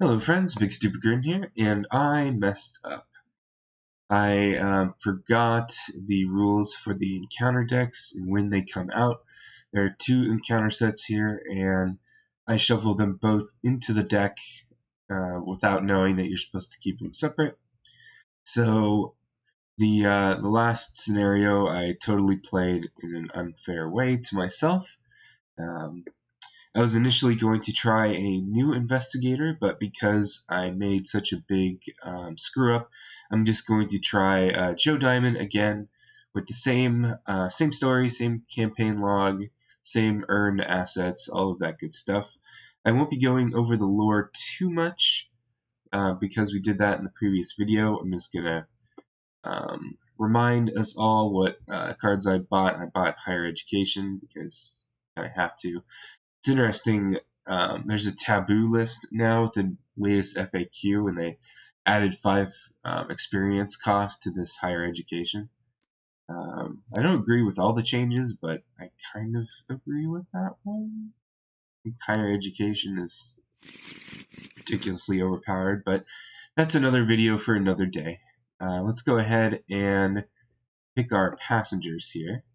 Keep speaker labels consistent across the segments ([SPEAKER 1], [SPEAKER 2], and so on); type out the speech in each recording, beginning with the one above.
[SPEAKER 1] Hello friends, Bigstupidgrin here, and I messed up. I forgot the rules for the encounter decks and when they come out. There are two encounter sets here, and I shuffled them both into the deck without knowing that you're supposed to keep them separate. So the last scenario I totally played in an unfair way to myself. Um, I was initially going to try a new investigator, but because I made such a big screw up, I'm just going to try Joe Diamond again with the same story, same campaign log, same earned assets, all of that good stuff. I won't be going over the lore too much because we did that in the previous video. I'm just gonna remind us all what cards I bought. I bought Higher Education because I have to. It's interesting. There's a taboo list now with the latest FAQ, and they added 5 experience cost to this higher education. I don't agree with all the changes, but I kind of agree with that one. I think higher education is ridiculously overpowered, but that's another video for another day. Let's go ahead and pick our passengers here.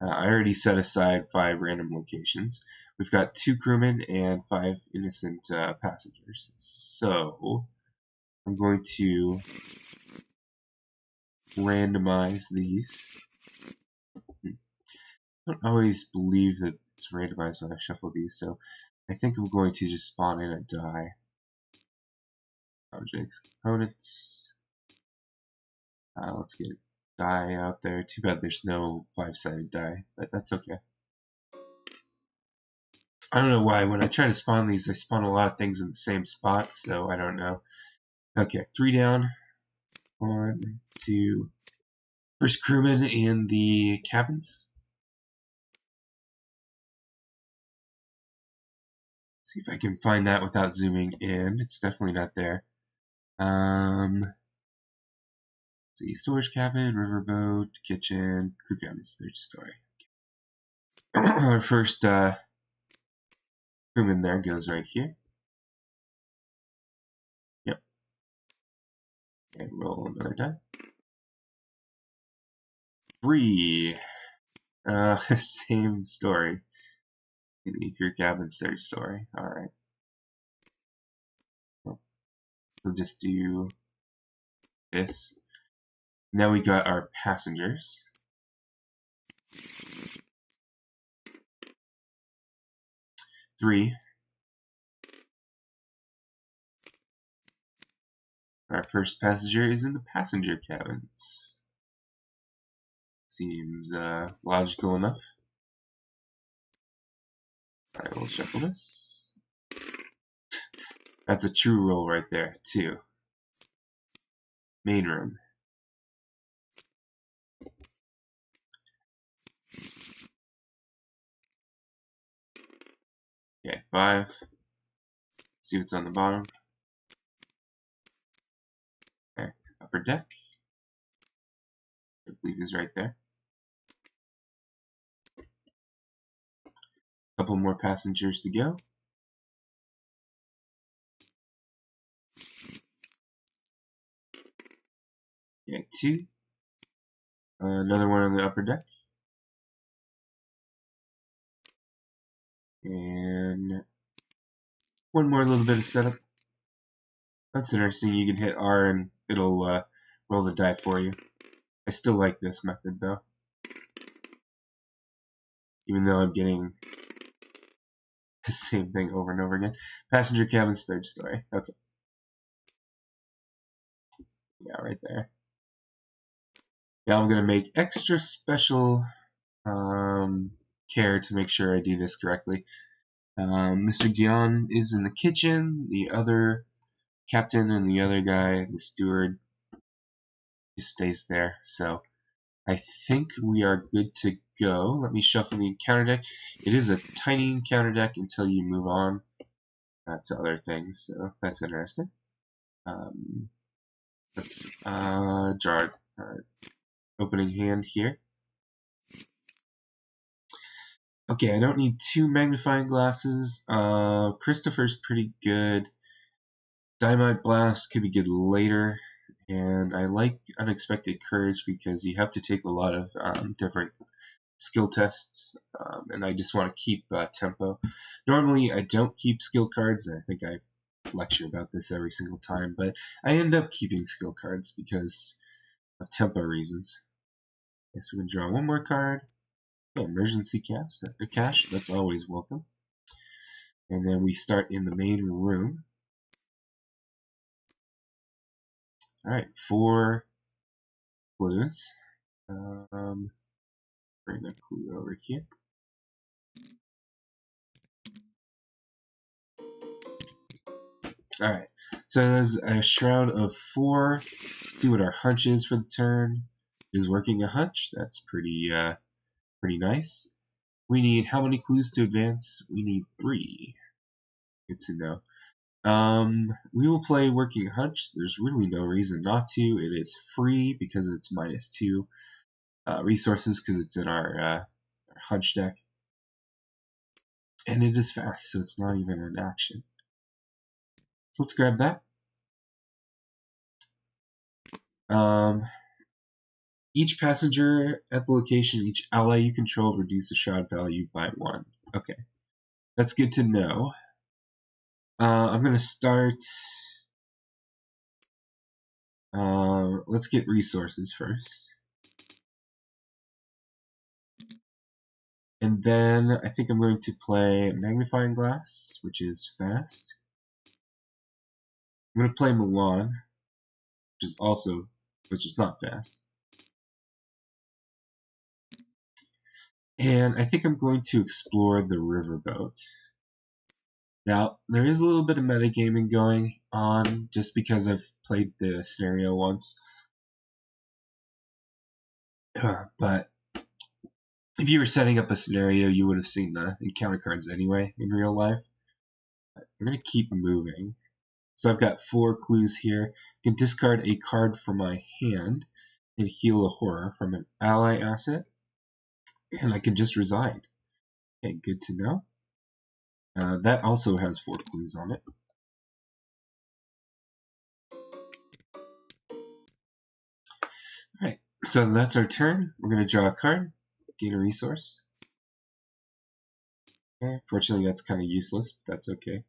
[SPEAKER 1] I already set aside 5 random locations. We've got 2 crewmen and 5 innocent passengers. So I'm going to randomize these. I don't always believe that it's randomized when I shuffle these, so I think I'm going to just spawn in a die. Objects, components. Let's get a die out there. Too bad there's no 5-sided die, but that's okay. I don't know why. When I try to spawn these, I spawn a lot of things in the same spot, so I don't know. Okay, 3 down. 1, 2. First crewman in the cabins. See if I can find that without zooming in. It's definitely not there. Let's see, storage cabin, riverboat, kitchen, crew cabins, third story. Our first crewman there goes right here. Yep. And roll another die. 3. Same story. In the crew cabin's third story. Alright. We'll just do this. Now we got our passengers. 3. Our first passenger is in the passenger cabins. Seems logical enough. I will shuffle this. That's a true roll right there, 2. Main room. Okay, 5. See what's on the bottom. Okay, upper deck. I believe is right there. Couple more passengers to go. Okay, 2. Another one on the upper deck. And one more little bit of setup. That's interesting. You can hit R and it'll roll the die for you. I still like this method though. Even though I'm getting the same thing over and over again. Passenger cabin's third story. Okay. Yeah, right there. Now I'm going to make extra special care to make sure I do this correctly. Mr. Guion is in the kitchen. The other captain and the other guy, the steward, just stays there. So I think we are good to go. Let me shuffle the encounter deck. It is a tiny encounter deck until you move on to other things. So that's interesting. Let's draw our opening hand here. Okay, I don't need 2 magnifying glasses. Christopher's pretty good. Dynamite Blast could be good later. And I like Unexpected Courage because you have to take a lot of different skill tests, and I just want to keep tempo. Normally, I don't keep skill cards, and I think I lecture about this every single time, but I end up keeping skill cards because of tempo reasons. Okay, so we can draw one more card. Oh, emergency cash, that's always welcome. And then we start in the main room. Alright, 4 clues. Bring a clue over here. Alright, so there's a shroud of 4. Let's see what our hunch is for the turn. Is working a hunch. That's pretty nice. We need how many clues to advance? We need 3. Good to know. We will play Working Hunch. There's really no reason not to. It is free because it's -2 resources because it's in our Hunch deck. And it is fast, so it's not even an action. So let's grab that. Each passenger at the location, each ally you control, reduce the shroud value by 1. Okay, that's good to know. I'm going to start... let's get resources first. And then I think I'm going to play Magnifying Glass, which is fast. I'm going to play Milan, which is not fast. And I think I'm going to explore the riverboat. Now, there is a little bit of metagaming going on just because I've played the scenario once. But if you were setting up a scenario, you would have seen the encounter cards anyway in real life. I'm going to keep moving. So I've got 4 clues here. I can discard a card from my hand and heal a horror from an ally asset. And I can just resign. Okay, good to know. That also has 4 clues on it. Alright, so that's our turn. We're going to draw a card, gain a resource. Okay, fortunately that's kind of useless, but that's okay.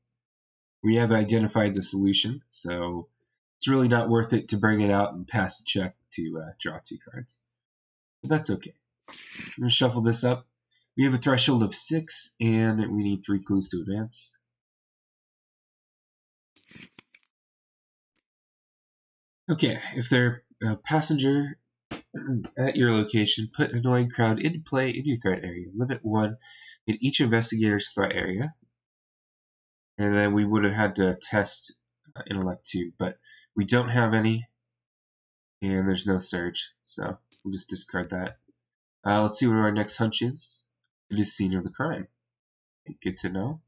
[SPEAKER 1] We have identified the solution, so it's really not worth it to bring it out and pass the check to draw 2 cards. But that's okay. I'm going to shuffle this up. We have a threshold of 6, and we need 3 clues to advance. Okay, if they're a passenger at your location, put Annoying Crowd into play in your threat area. Limit 1 in each investigator's threat area. And then we would have had to test Intellect 2, but we don't have any, and there's no surge, so we'll just discard that. Let's see what our next hunch is. It is Scene of the Crime. Good to know.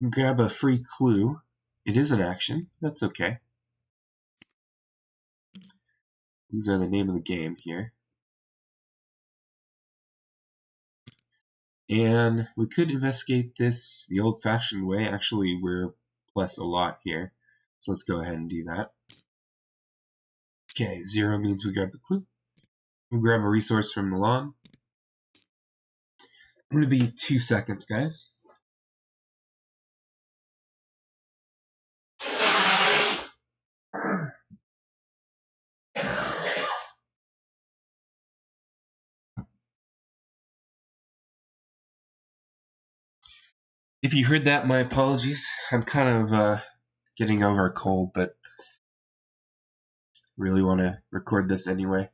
[SPEAKER 1] Grab a free clue. It is an action. That's okay. These are the name of the game here. And we could investigate this the old-fashioned way. Actually, we're plus a lot here. So let's go ahead and do that. Okay, 0 means we grab the clue. We'll grab a resource from Milan. I'm going to be 2 seconds, guys. If you heard that, my apologies. I'm kind of getting over a cold, but really want to record this anyway.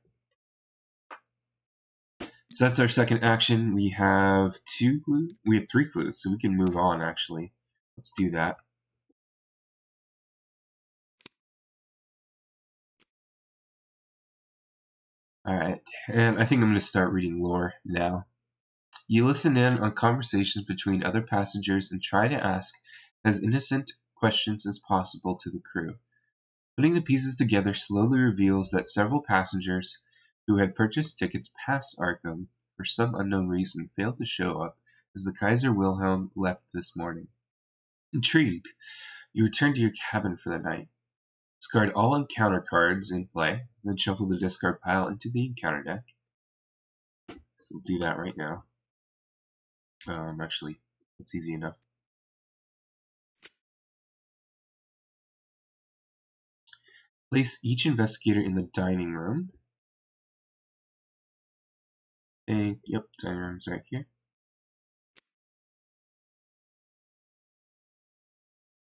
[SPEAKER 1] So that's our second action. We have 2 clues. We have 3 clues, so we can move on, actually. Let's do that. Alright, and I think I'm going to start reading lore now. You listen in on conversations between other passengers and try to ask as innocent questions as possible to the crew. Putting the pieces together slowly reveals that several passengers who had purchased tickets past Arkham for some unknown reason failed to show up as the Kaiser Wilhelm left this morning. Intrigued, you return to your cabin for the night. Discard all encounter cards in play, then shuffle the discard pile into the encounter deck. So we'll do that right now. Actually, it's easy enough. Place each investigator in the dining room. And, yep, dining room's right here.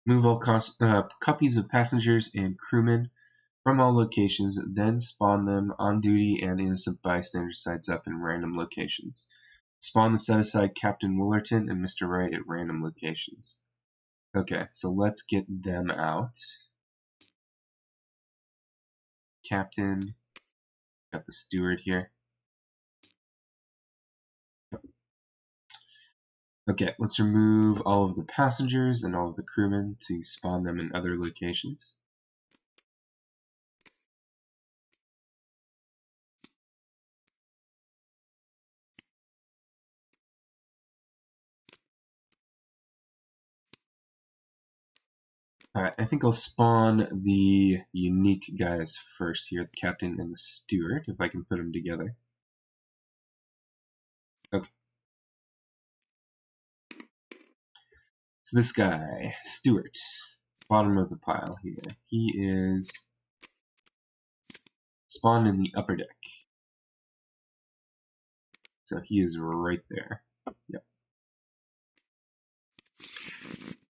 [SPEAKER 1] Move all copies of passengers and crewmen from all locations, then spawn them on duty and innocent bystander sites up in random locations. Spawn the set-aside Captain Woolerton and Mr. Wright at random locations. Okay, so let's get them out. Captain, got the steward here. Okay, let's remove all of the passengers and all of the crewmen to spawn them in other locations. Alright, I think I'll spawn the unique guys first here, the captain and the steward, if I can put them together. Okay. So this guy, Stewart, bottom of the pile here. He is spawned in the upper deck. So he is right there. Yep.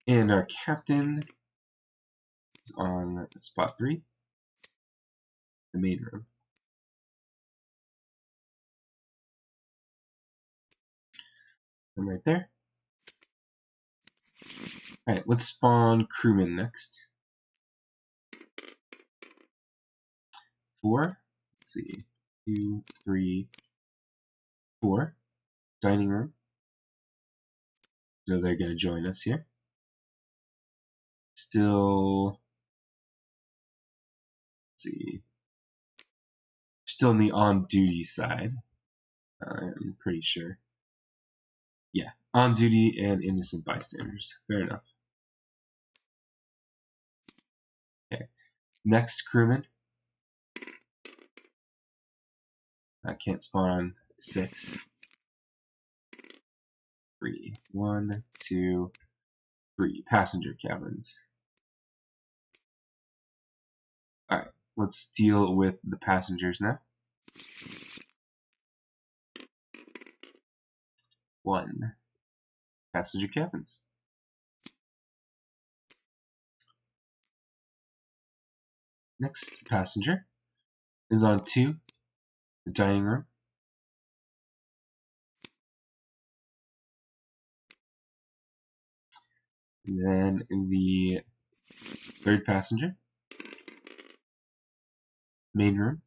[SPEAKER 1] And our captain is on spot 3, the main room. I'm right there. Alright, let's spawn crewman next. 4. Let's see. 2, 3, 4. Dining room. So they're going to join us here. Still, let's see. Still on the on-duty side. I'm pretty sure. Yeah, on duty and innocent bystanders. Fair enough. Okay, next crewman. I can't spawn on 6. 3. 1, 2, 3. Passenger cabins. Alright, let's deal with the passengers now. 1. Passenger cabins. Next passenger is on 2, the dining room. And then the third passenger, main room.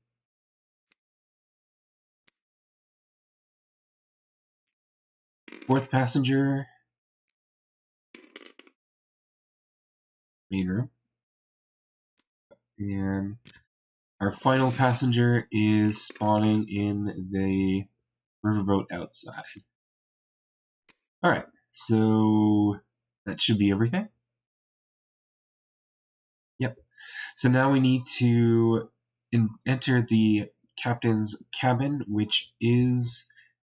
[SPEAKER 1] Fourth passenger, main room. And our final passenger is spawning in the riverboat outside. Alright, so that should be everything. Yep. So now we need to enter the captain's cabin, which is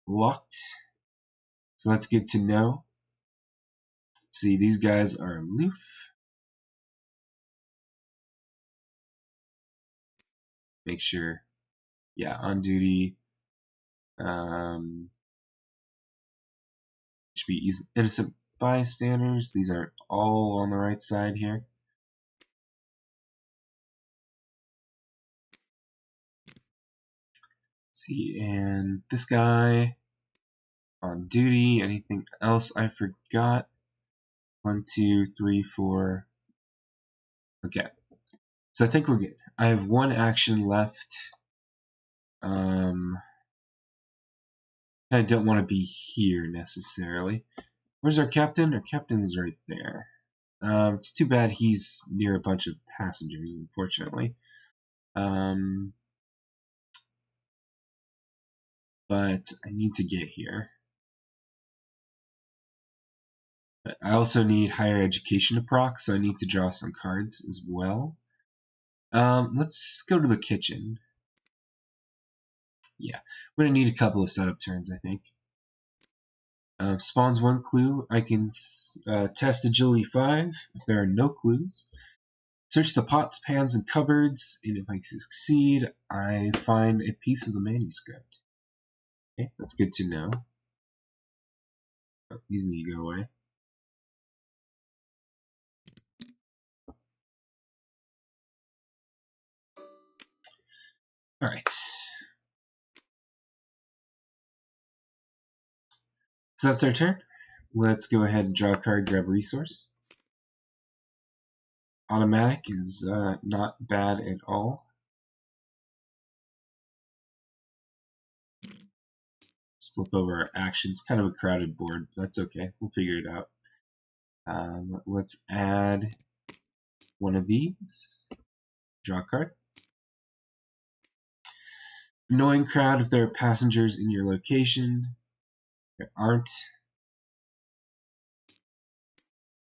[SPEAKER 1] locked. So that's good to know. Let's see, these guys are aloof. Make sure, yeah, on duty. Should be innocent bystanders. These are all on the right side here. Let's see, and this guy on duty. Anything else I forgot? 1, 2, 3, 4. Okay, so I think we're good. I have one action left. I don't want to be here necessarily. Where's our captain? Our captain's right there. It's too bad he's near a bunch of passengers, unfortunately. But I need to get here. I also need higher education to proc, so I need to draw some cards as well. Let's go to the kitchen. Yeah, I'm going to need a couple of setup turns, I think. Spawns one clue. I can test agility 5 if there are no clues. Search the pots, pans, and cupboards, and if I succeed, I find a piece of the manuscript. Okay, that's good to know. Oh, these need to go away. Alright. So that's our turn. Let's go ahead and draw a card, grab a resource. Automatic is not bad at all. Let's flip over our actions. Kind of a crowded board, but that's okay. We'll figure it out. Let's add one of these. Draw a card. Annoying crowd if there are passengers in your location. There aren't.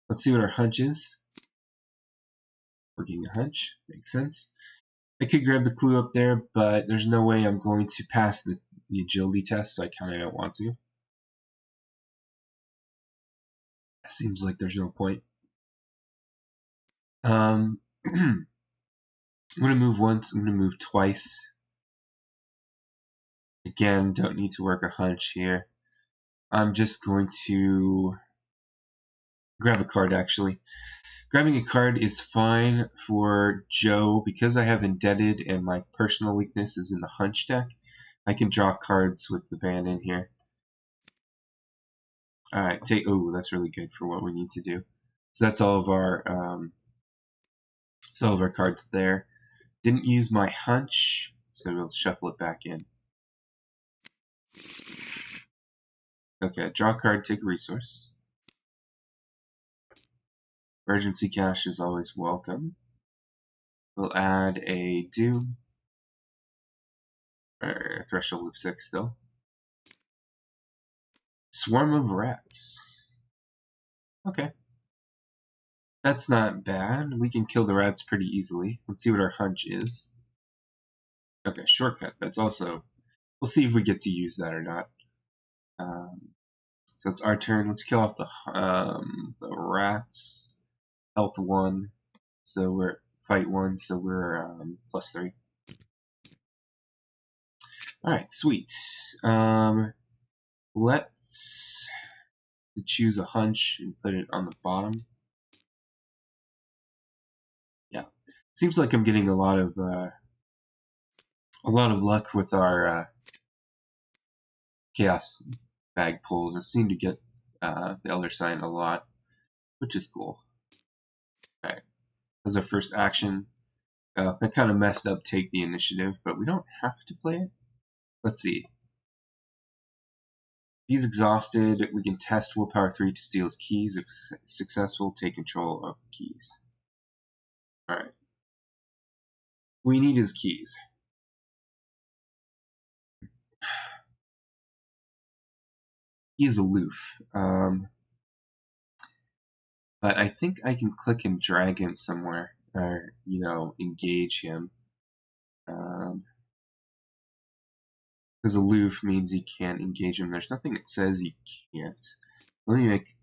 [SPEAKER 1] Let's see what our hunch is. Working a hunch. Makes sense. I could grab the clue up there, but there's no way I'm going to pass the agility test, so I kind of don't want to. Seems like there's no point. I'm going to move once. I'm going to move twice. Again, don't need to work a hunch here. I'm just going to grab a card, actually. Grabbing a card is fine for Joe. Because I have indebted and my personal weakness is in the hunch deck, I can draw cards with the band in here. Alright, oh, that's really good for what we need to do. So that's all of our cards there. Didn't use my hunch, so we'll shuffle it back in. Okay, draw a card, take a resource. Emergency cash is always welcome. We'll add a doom. Or threshold of 6 still. Swarm of rats. Okay. That's not bad. We can kill the rats pretty easily. Let's see what our hunch is. Okay, shortcut. That's also... We'll see if we get to use that or not. So it's our turn. Let's kill off the rats. Health 1. So we're... Fight 1, so we're +3. Alright, sweet. Let's choose a hunch and put it on the bottom. Yeah, seems like I'm getting a lot of luck with our chaos bag pulls. I seem to get the Elder Sign a lot, which is cool. Alright, as our first action, I kind of messed up take the initiative, but we don't have to play it. Let's see. He's exhausted. We can test willpower 3 to steal his keys. If successful, take control of the keys. Alright. We need his keys. He is aloof. But I think I can click and drag him somewhere, or, engage him. Because aloof means he can't engage him. There's nothing that says he can't. Let me make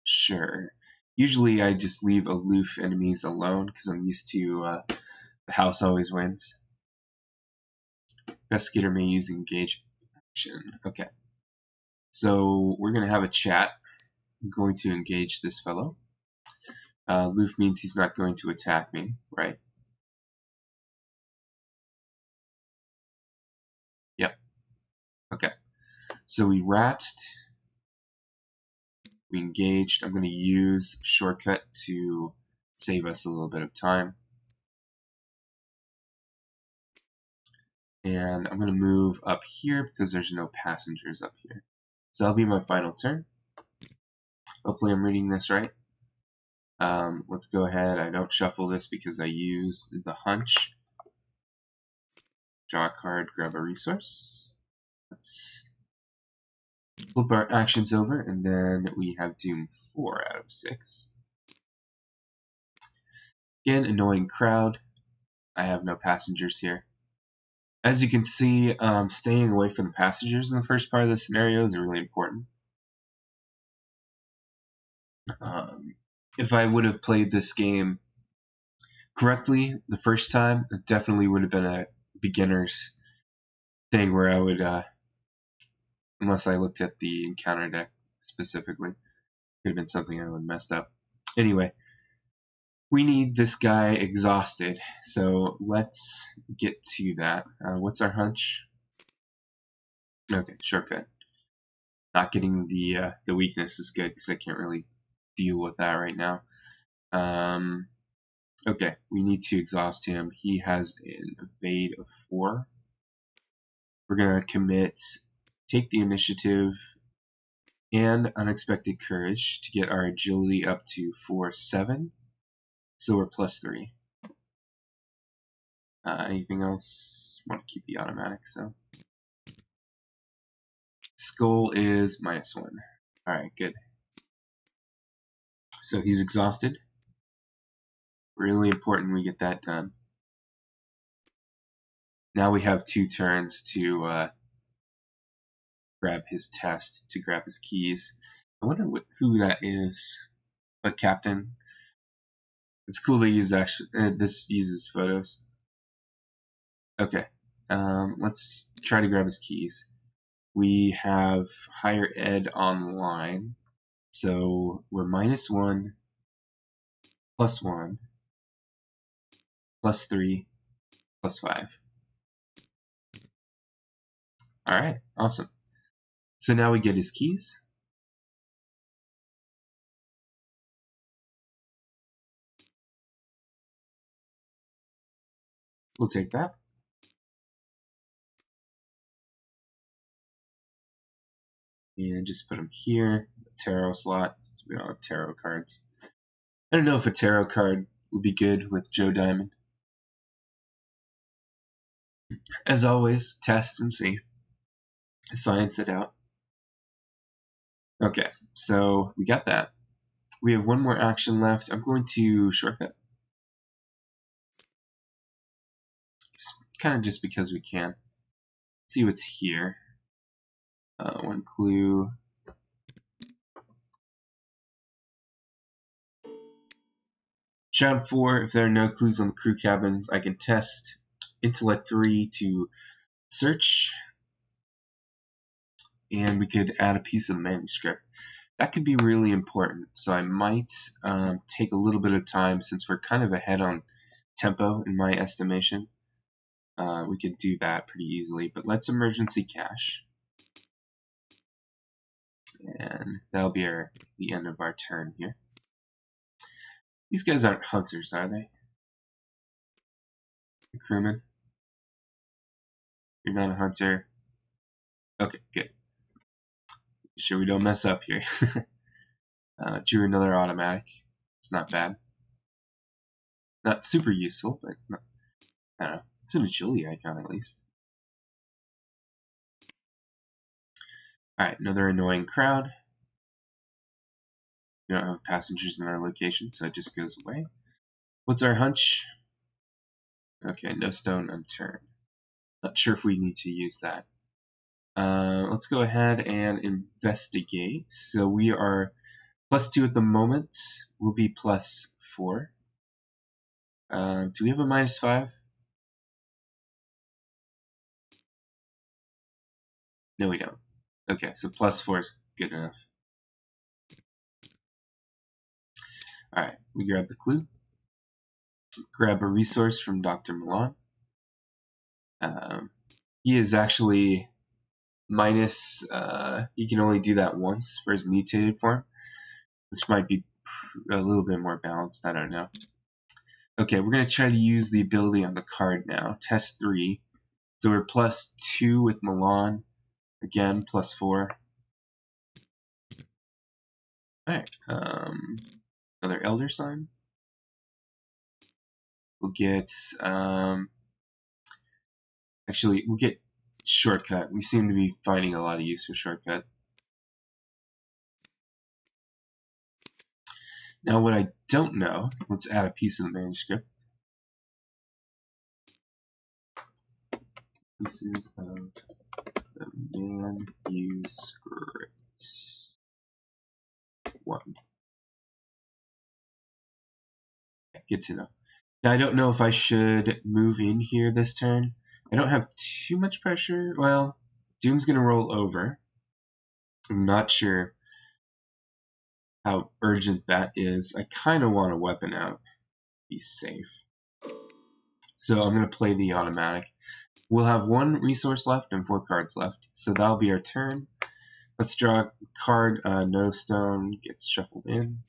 [SPEAKER 1] sure. Usually I just leave aloof enemies alone because I'm used to the house always wins. Investigator may use engage action. Okay. So we're going to have a chat. I'm going to engage this fellow. Aloof means he's not going to attack me, right? Yep. Okay. So we ratched. We engaged. I'm going to use shortcut to save us a little bit of time. And I'm going to move up here because there's no passengers up here. So that'll be my final turn. Hopefully I'm reading this right. Let's go ahead. I don't shuffle this because I used the hunch. Draw a card, grab a resource. Let's Flip our actions over, and then we have Doom 4 out of 6. Again, annoying crowd. I have no passengers here. As you can see, staying away from the passengers in the first part of the scenario is really important. If I would have played this game correctly the first time, it definitely would have been a beginner's thing where I would, unless I looked at the encounter deck specifically, could have been something I would have messed up. Anyway, we need this guy exhausted, so let's get to that. What's our hunch? Okay, shortcut. Not getting the weakness is good because I can't really deal with that right now. Okay, we need to exhaust him. He has an evade of 4. We're gonna commit, take the initiative, and unexpected courage to get our agility up to 4-7. So we're +3. Anything else? Want to keep the automatic, so. Skull is -1. Alright, good. So he's exhausted. Really important we get that done. Now we have 2 turns to grab his test, to grab his keys. I wonder who that is. A captain. It's cool they use this uses photos. Okay. Let's try to grab his keys. We have higher ed online. So we're -1, +1, +3, +5. Alright, awesome. So now we get his keys. We'll take that. And just put them here. Tarot slot. We don't have tarot cards. I don't know if a tarot card would be good with Joe Diamond. As always, test and see. Science it out. Okay, so we got that. We have one more action left. I'm going to shortcut. Kind of just because we can. Let's see what's here. One clue. Shroud 4, if there are no clues on the crew cabins, I can test Intellect 3 to search. And we could add a piece of the manuscript. That could be really important, so I might take a little bit of time since we're kind of ahead on tempo in my estimation. We could do that pretty easily, but let's emergency cache. And that'll be the end of our turn here. These guys aren't hunters, are they? The crewman? You're not a hunter. Okay, good. Sure we don't mess up here. Drew another automatic. It's not bad. Not super useful, but not, I don't know. It's an agility icon at least. Alright, another annoying crowd. We don't have passengers in our location, so it just goes away. What's our hunch? Okay, no stone unturned. Not sure if we need to use that. Let's go ahead and investigate. So we are +2 at the moment. We'll be +4. Do we have a -5? No, we don't. Okay, so +4 is good enough. Alright, we grab the clue. Grab a resource from Dr. Milan. He is actually minus, he can only do that once for his mutated form, which might be a little bit more balanced, I don't know. Okay, we're going to try to use the ability on the card now, test 3. So we're +2 with Milan, again, +4. Alright, another Elder Sign. We'll get, actually, we'll get Shortcut. We seem to be finding a lot of use for Shortcut. Now, what I don't know, let's add a piece of the manuscript. Pieces of the manuscript. 1. Good to know. Now, I don't know if I should move in here this turn. I don't have too much pressure. Well, Doom's going to roll over. I'm not sure how urgent that is. I kind of want a weapon out. Be safe. So I'm going to play the automatic. We'll have 1 resource left and 4 cards left. So that'll be our turn. Let's draw a card. No stone gets shuffled in.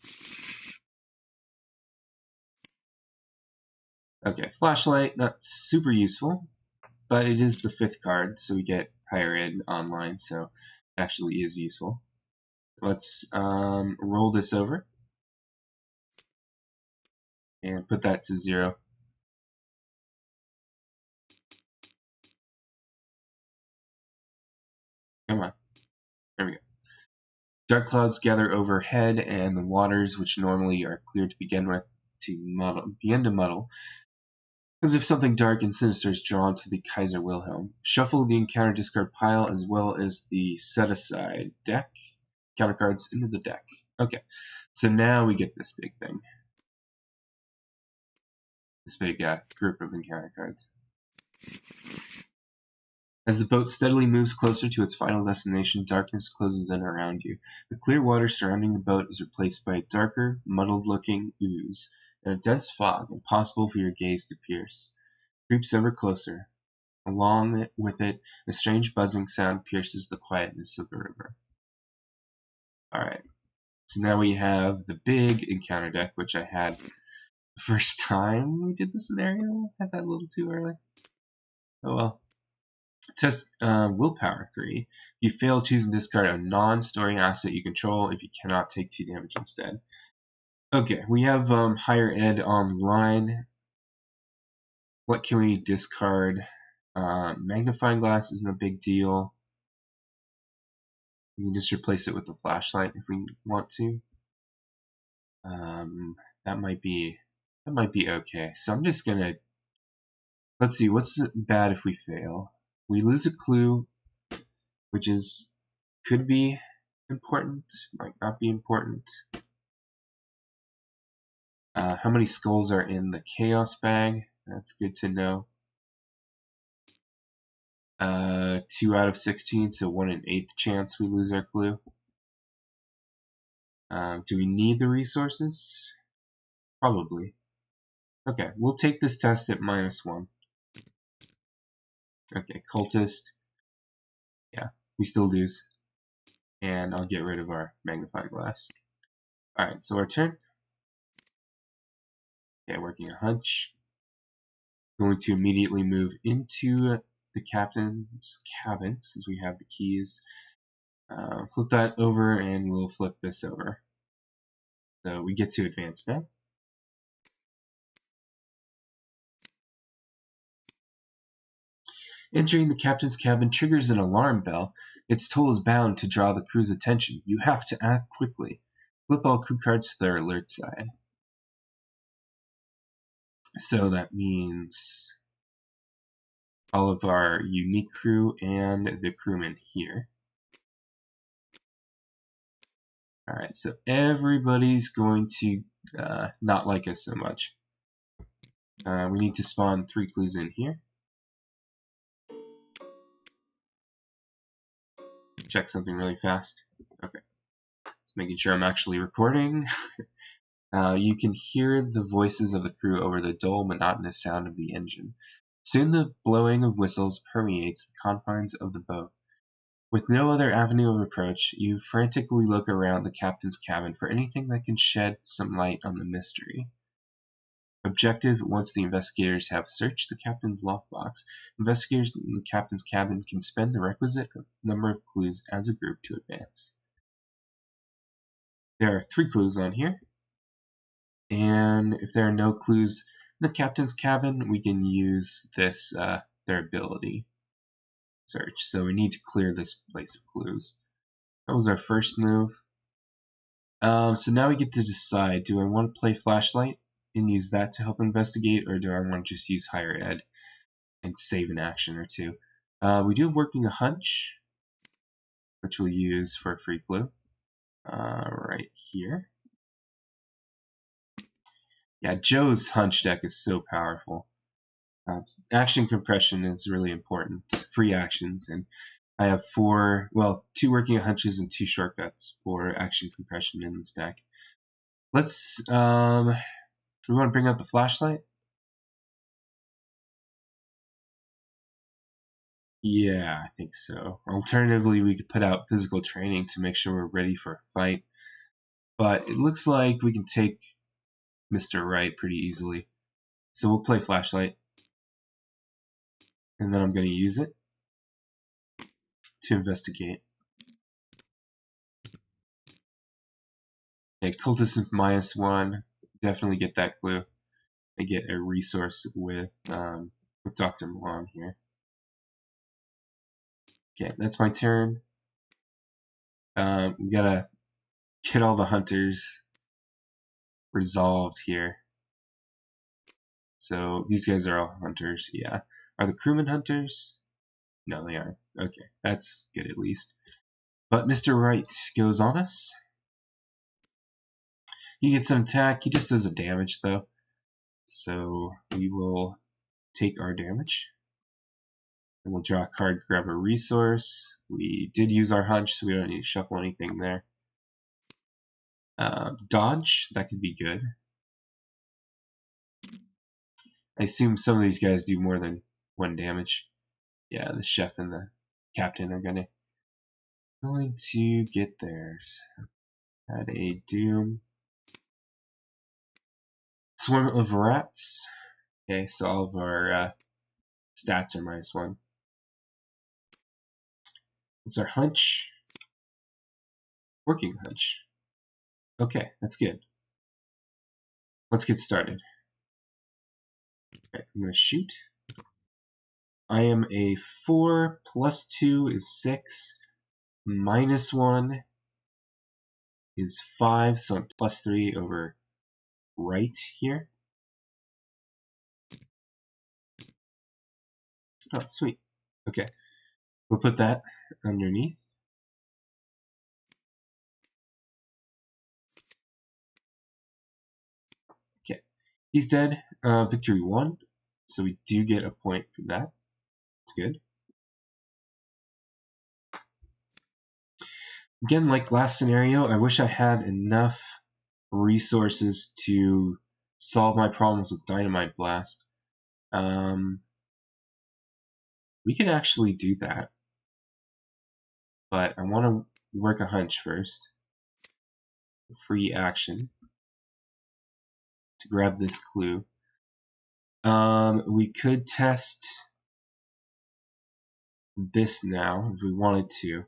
[SPEAKER 1] Okay, flashlight, not super useful, but it is the 5th card, so we get higher ed online, so it actually is useful. Let's roll this over and put that to 0. Come on. There we go. Dark clouds gather overhead, and the waters, which normally are clear to begin with, begin to muddle, as if something dark and sinister is drawn to the Kaiser Wilhelm. Shuffle the encounter discard pile as well as the set-aside deck. Counter cards into the deck. Okay, so now we get this big thing. This big group of encounter cards. As the boat steadily moves closer to its final destination, darkness closes in around you. The clear water surrounding the boat is replaced by a darker, muddled-looking ooze, and a dense fog impossible for your gaze to pierce. Creeps ever closer. Along with it, a strange buzzing sound pierces the quietness of the river. Alright, so now we have the big encounter deck, which I had the first time we did the scenario. I had that a little too early. Oh well. Test willpower 3. If you fail, choose and discard a non-story asset you control if you cannot take 2 damage instead. Okay, we have higher ed online. What can we discard? Magnifying glass isn't a big deal. We can just replace it with a flashlight if we want to. That might be okay. So I'm just gonna, let's see, what's bad if we fail? We lose a clue, which could be important, might not be important. How many skulls are in the chaos bag? That's good to know. 2 out of 16, so 1 in 8th chance we lose our clue. Do we need the resources? Probably. Okay, we'll take this test at -1. Okay, cultist. Yeah, we still lose. And I'll get rid of our magnifying glass. Alright, so our turn. Okay, working a hunch. Going to immediately move into the captain's cabin since we have the keys. Flip that over and we'll flip this over. So we get to advance now. Entering the captain's cabin triggers an alarm bell. Its toll is bound to draw the crew's attention. You have to act quickly. Flip all crew cards to their alert side. So that means all of our unique crew and the crewmen here. Alright, so everybody's going to not like us so much. We need to spawn 3 clues in here. Check something really fast. Okay. Just making sure I'm actually recording. You can hear the voices of the crew over the dull, monotonous sound of the engine. Soon the blowing of whistles permeates the confines of the boat. With no other avenue of approach, you frantically look around the captain's cabin for anything that can shed some light on the mystery. Objective: once the investigators have searched the captain's lockbox, investigators in the captain's cabin can spend the requisite number of clues as a group to advance. There are 3 clues on here, and if there are no clues in the captain's cabin, we can use this, their ability search. So we need to clear this place of clues. That was our first move. So now we get to decide, do I want to play flashlight and use that to help investigate, or do I want to just use higher ed and save an action or two? We do have working a hunch, which we'll use for a free clue right here. Yeah, Joe's hunch deck is so powerful. Action compression is really important, free actions, and I have two working hunches and 2 shortcuts for action compression in this deck. Let's, we want to bring out the flashlight? Yeah, I think so. Alternatively, we could put out physical training to make sure we're ready for a fight. But it looks like we can take Mr. Right pretty easily. So we'll play flashlight. And then I'm going to use it to investigate. Okay, cultist is -1. Definitely get that clue. I get a resource with Dr. Milan here. Okay, that's my turn. We gotta get all the hunters resolved here. So these guys are all hunters, yeah. Are the crewmen hunters? No, they aren't. Okay, that's good at least. But Mr. Wright goes on us. He gets an attack. He just does a damage, though. So we will take our damage. And we'll draw a card, grab a resource. We did use our hunch, so we don't need to shuffle anything there. Dodge, that could be good. I assume some of these guys do more than 1 damage. Yeah, the chef and the captain are going to get theirs. Add a doom. Swarm of rats. Okay, so all of our stats are -1. It's our hunch. Working hunch. Okay, that's good. Let's get started. Okay, I'm going to shoot. I am a 4 plus 2 is 6. -1 is 5, so I'm +3 over right here. Oh, sweet. Okay, we'll put that underneath. Okay, he's dead. Victory 1, so we do get a point for that. That's good. Again, like last scenario, I wish I had enough resources to solve my problems with Dynamite Blast. We could actually do that, but I want to work a hunch first. Free action to grab this clue. We could test this now if we wanted to,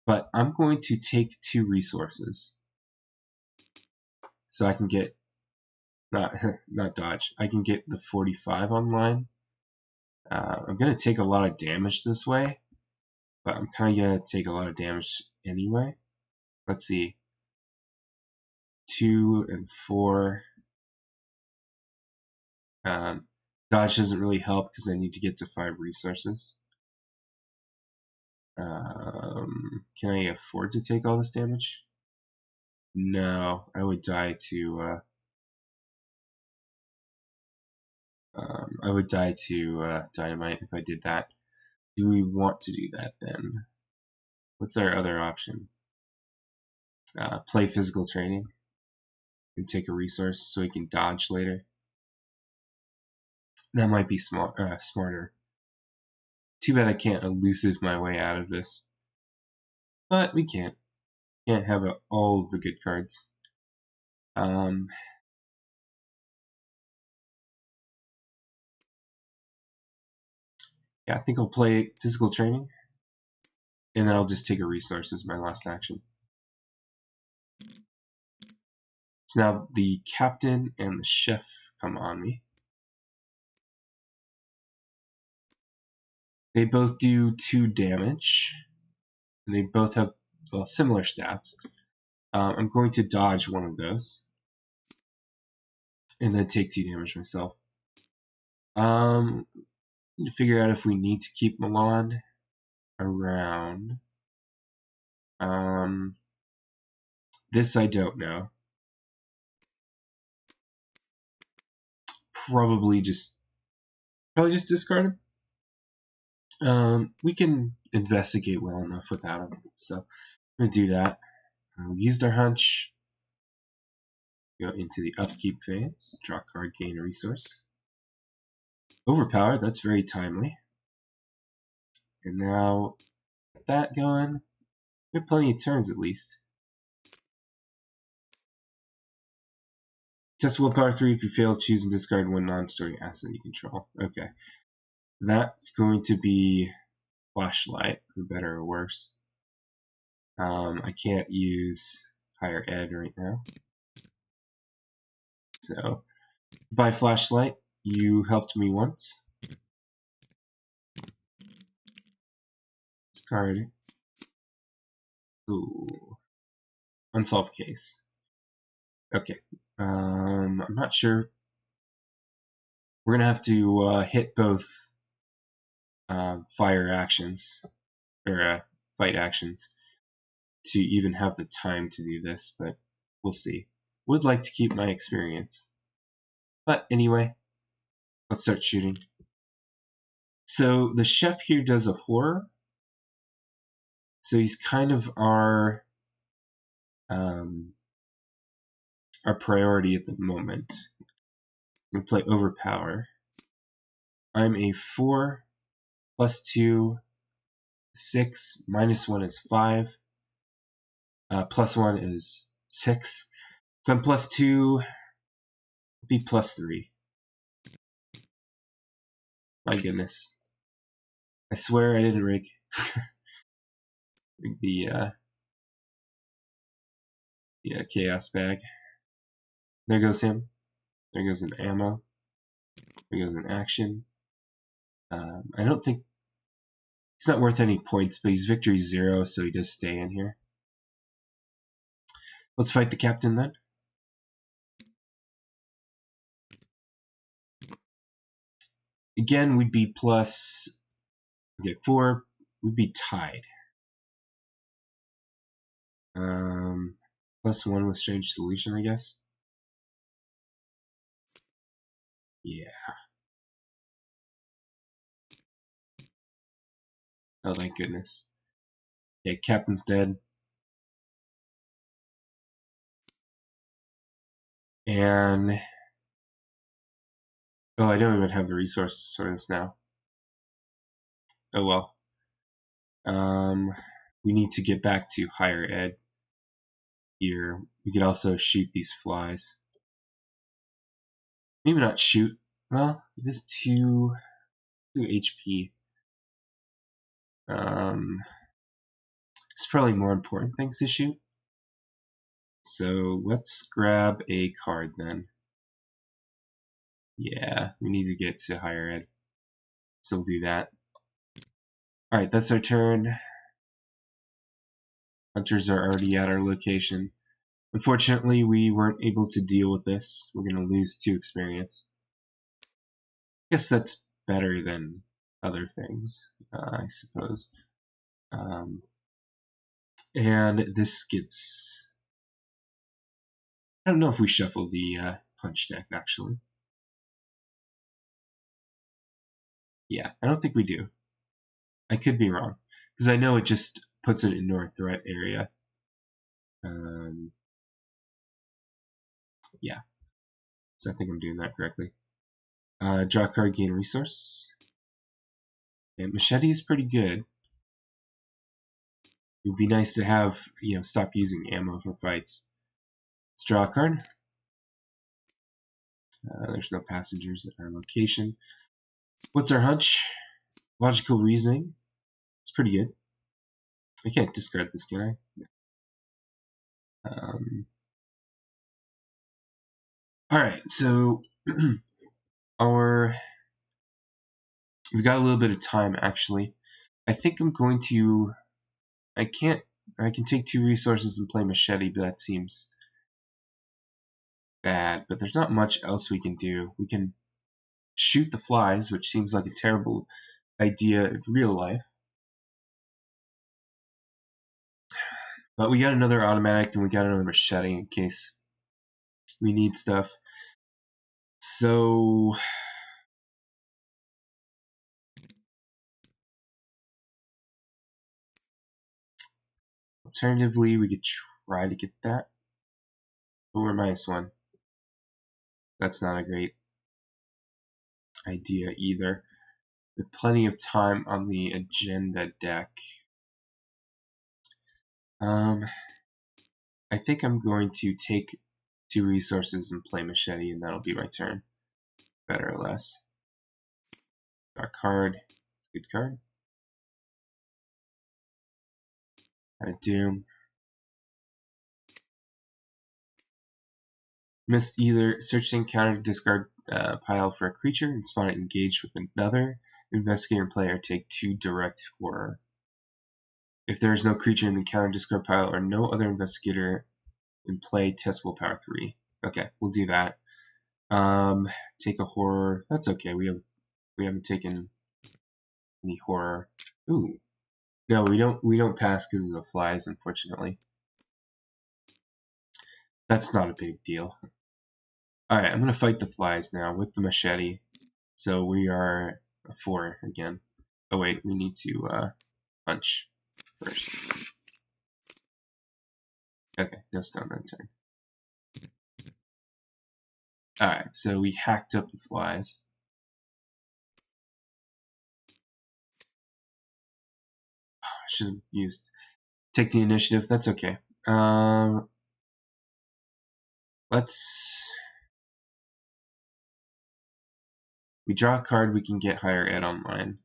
[SPEAKER 1] but I'm going to take 2 resources so I can get not dodge. I can get the 45 online. I'm going to take a lot of damage this way, but I'm kind of going to take a lot of damage anyway. Let's see. 2 and 4. Dodge doesn't really help because I need to get to 5 resources. Can I afford to take all this damage? No, I would die to dynamite if I did that. Do we want to do that then? What's our other option? Play physical training and take a resource so we can dodge later. That might be smarter. Too bad I can't elusive my way out of this. But we can't. Can't have all of the good cards. Yeah, I think I'll play physical training. And then I'll just take a resource as my last action. So now the captain and the chef come on me. They both do 2 damage. And they both have similar stats. I'm going to dodge one of those. And then take 2 damage myself. Need to figure out if we need to keep Milan around. This I don't know. Probably just discard him. We can investigate well enough without him, so I'm gonna do that. We used our hunch. Go into the upkeep phase. Draw a card, gain a resource. Overpowered. That's very timely. And now get that going. We have plenty of turns at least. Test willpower 3 if you fail. Choose and discard one non-story asset you control. Okay. That's going to be flashlight, for better or worse. I can't use higher ed right now. So, by flashlight, you helped me once. Discard. Ooh. Unsolved case. Okay. I'm not sure. We're gonna have to hit both fire actions, or fight actions, to even have the time to do this, but we'll see. Would like to keep my experience. But anyway, let's start shooting. So the chef here does a horror. So he's kind of our priority at the moment. We play Overpower. I'm a 4, plus 2, 6, minus 1 is 5, plus 1 is 6. So I'm plus 2, be plus 3. My goodness. I swear I didn't rig the chaos bag. There goes him. There goes an ammo. There goes an action. I don't think it's not worth any points, but he's victory 0, so he does stay in here. Let's fight the captain then. Again, we'd be plus 4. We'd be tied. Plus 1 with strange solution, I guess. Yeah. Oh, thank goodness. Okay, captain's dead. And oh, I don't even have the resource for this now. Oh well. We need to get back to higher ed here. We could also shoot these flies. Maybe not shoot. Well, it is 2 HP. It's probably more important things to shoot. So let's grab a card then. Yeah, we need to get to higher ed. So we'll do that. Alright, that's our turn. Hunters are already at our location. Unfortunately, we weren't able to deal with this. We're going to lose 2 experience. I guess that's better than other things, I suppose. And this gets... I don't know if we shuffle the punch deck, actually. Yeah, I don't think we do. I could be wrong, because I know it just puts it in our threat area. Yeah, so I think I'm doing that correctly. Draw a card, gain a resource. And machete is pretty good. It would be nice to have, stop using ammo for fights. Let's draw a card. There's no passengers at our location. What's our hunch? Logical reasoning. It's pretty good. I can't discard this, can I? Alright, so we've got a little bit of time actually. I think I'm going to, I can't I can take 2 resources and play machete, but that seems bad. But there's not much else we can do. We can shoot the flies, which seems like a terrible idea in real life. But we got another automatic and we got another machete in case we need stuff. So alternatively, we could try to get that. But we're -1. That's not a great idea either. With plenty of time on the agenda deck. I think I'm going to take 2 resources and play machete, and that'll be my turn. Better or less. Our card. It's a good card. Got a Doom. Missed either. Search the encounter discard pile for a creature and spawn it engaged with another investigator player. Take 2 direct horror. If there is no creature in the encounter discard pile or no other investigator in play, test willpower 3. Okay, we'll do that. Take a horror. That's okay. We haven't taken any horror. Ooh. No, we don't pass because of the flies, unfortunately. That's not a big deal. Alright, I'm gonna fight the flies now with the machete. So we are a 4 again. Oh wait, we need to hunch first. Okay, no stone unturned. Alright, so we hacked up the flies. I should have used take the initiative, that's okay. We draw a card, we can get higher ed online.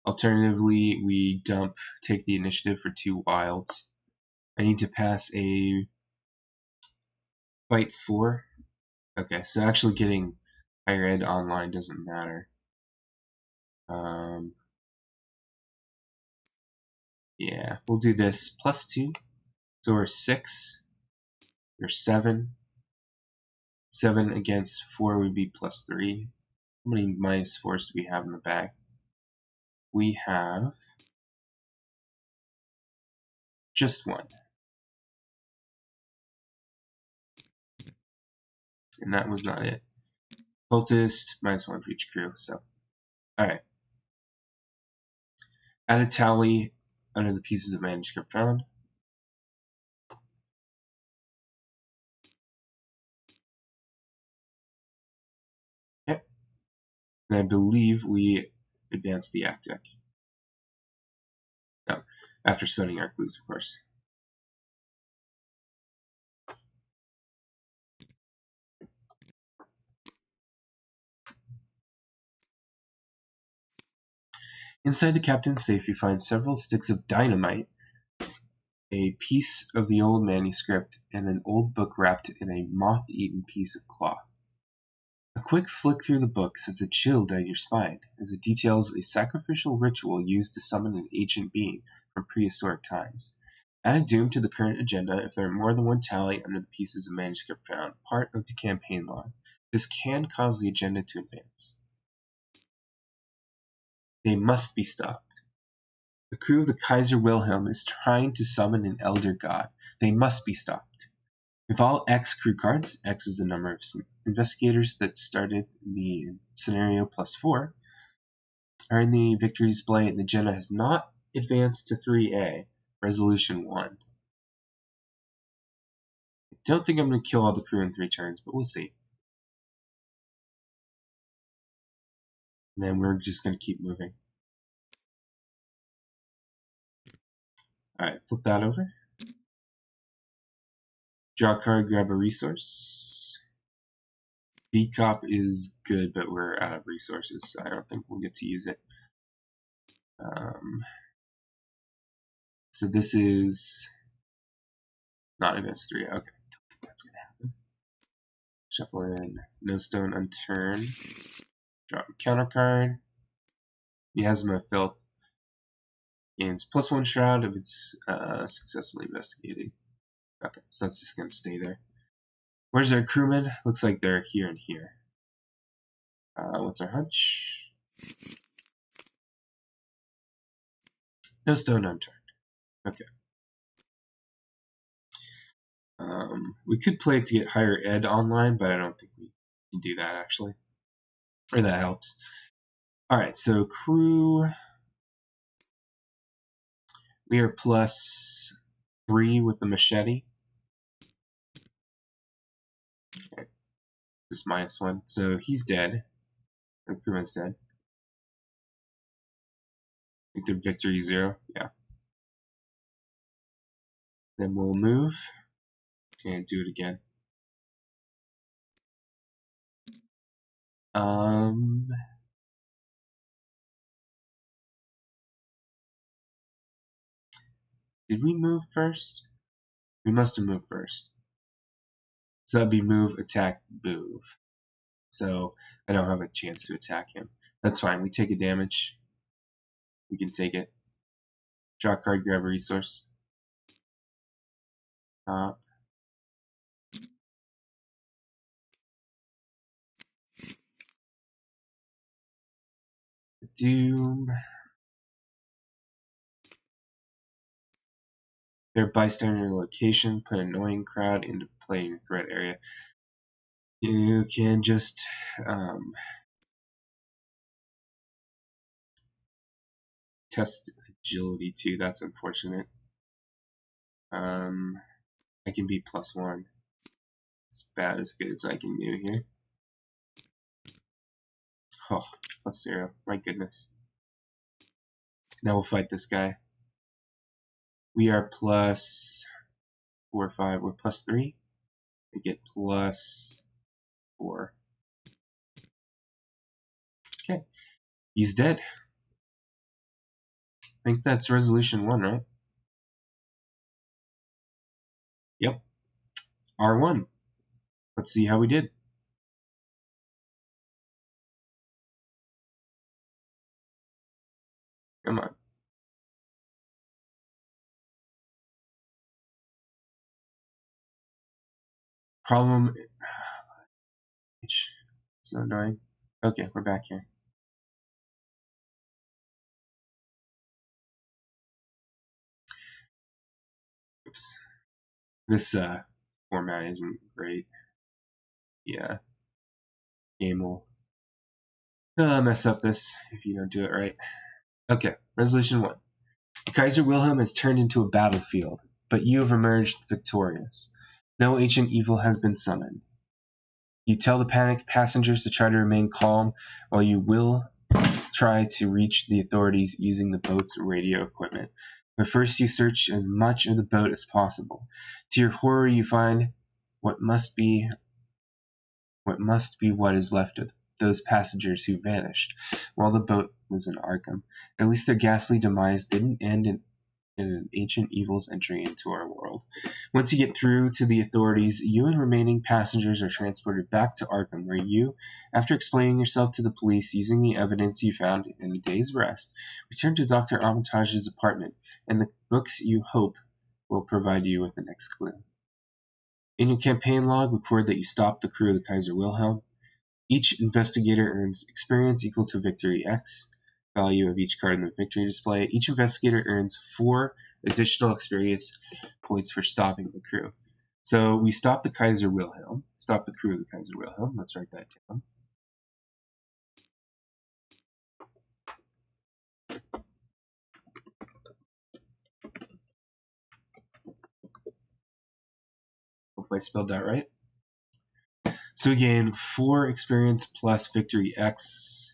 [SPEAKER 1] Alternatively, we take the initiative for 2 wilds. I need to pass a fight 4. Okay, so actually getting higher ed online doesn't matter. Yeah, we'll do this. +2. So we're 6. We're 7. 7 against 4 would be +3. How many -4s do we have in the bag? We have just 1. And that was not it. Cultist, -1 for each crew. So, alright. Add a tally under the pieces of manuscript found. Okay. And I believe we advanced the act deck. No, after spending our clues, of course. Inside the captain's safe, you find several sticks of dynamite, a piece of the old manuscript, and an old book wrapped in a moth-eaten piece of cloth. A quick flick through the book sends a chill down your spine, as it details a sacrificial ritual used to summon an ancient being from prehistoric times. Add a doom to the current agenda if there are more than 1 tally under the pieces of manuscript found, part of the campaign log. This can cause the agenda to advance. They must be stopped. The crew of the Kaiser Wilhelm is trying to summon an elder god. They must be stopped. If all X crew cards, X is the number of investigators that started the scenario +4, are in the victory display and the agenda has not advanced to 3A, resolution 1. I don't think I'm going to kill all the crew in 3 turns, but we'll see. And then we're just going to keep moving. Alright, flip that over. Draw a card, grab a resource. B-Cop is good, but we're out of resources, so I don't think we'll get to use it. So this is not against 3. Okay, that's going to happen. Shuffle in, no stone unturned. Drop a counter card. Miasma of Filth. Gains +1 shroud if it's successfully investigated. Okay, so that's just going to stay there. Where's our crewman? Looks like they're here and here. What's our hunch? No stone unturned. Okay. We could play it to get higher ed online, but I don't think we can do that actually. Or that helps. Alright, so crew. We are +3 with the machete. Okay. Just -1. So he's dead. The crewman's dead. I think their victory 0. Yeah. Then we'll move and do it again. Did we move first? We must have moved first. So that'd be move, attack, move. So I don't have a chance to attack him. That's fine. We take a damage. We can take it. Draw a card, grab a resource. Doom. Their bystander location. Put annoying crowd into play in your threat area. You can just test agility too. That's unfortunate. I can be +1. It's about as good as I can do here. Oh, +0. My goodness. Now we'll fight this guy. We are +4, 5. We're +3. We get +4. Okay. He's dead. I think that's resolution 1, right? Yep. R1. Let's see how we did. Come on. Problem. It's so annoying. Okay, we're back here. Oops. This format isn't great. Yeah. Game will mess up this if you don't do it right. Okay, resolution 1. Kaiser Wilhelm has turned into a battlefield, but you have emerged victorious. No ancient evil has been summoned. You tell the panicked passengers to try to remain calm, while you will try to reach the authorities using the boat's radio equipment. But first you search as much of the boat as possible. To your horror, you find what must be what is left of those passengers who vanished while the boat was in Arkham. At least their ghastly demise didn't end in an ancient evil's entry into our world. Once you get through to the authorities, you and remaining passengers are transported back to Arkham, where you, after explaining yourself to the police using the evidence you found in a day's rest, return to Dr. Armitage's apartment, and the books you hope will provide you with the next clue. In your campaign log, record that you stopped the crew of the Kaiser Wilhelm. Each investigator earns experience equal to victory X, value of each card in the victory display. Each investigator earns 4 additional experience points for stopping the crew. So we stopped the Kaiser Wilhelm, stopped the crew of the Kaiser Wilhelm. Let's write that down. Hope I spelled that right. So we gain 4 experience plus victory X.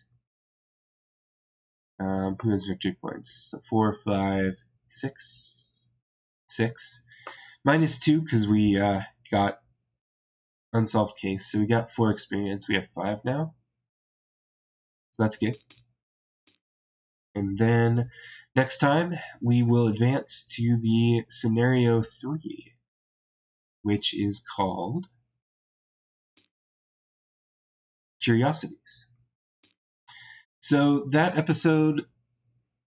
[SPEAKER 1] Who has victory points? So 4, 5, 6. 6. -2 because we got unsolved case. So we got 4 experience. We have 5 now. So that's good. And then next time we will advance to the scenario 3, which is called Curiosities. So that episode,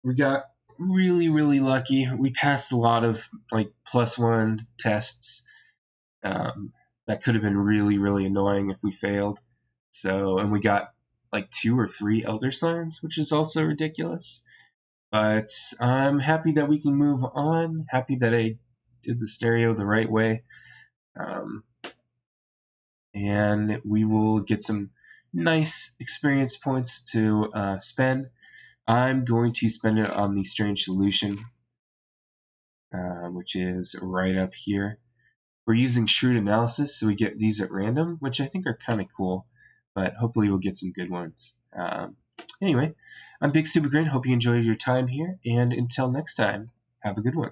[SPEAKER 1] we got really, really lucky. We passed a lot of like +1 tests. That could have been really, really annoying if we failed. So, and we got like 2 or 3 elder signs, which is also ridiculous. But I'm happy that we can move on. Happy that I did the stereo the right way. And we will get some nice experience points to spend. I'm going to spend it on the strange solution, which is right up here. We're using shrewd analysis, so we get these at random, which I think are kind of cool, but hopefully we'll get some good ones. Anyway, I'm Bigstupidgrin. Hope you enjoyed your time here, and until next time, have a good one.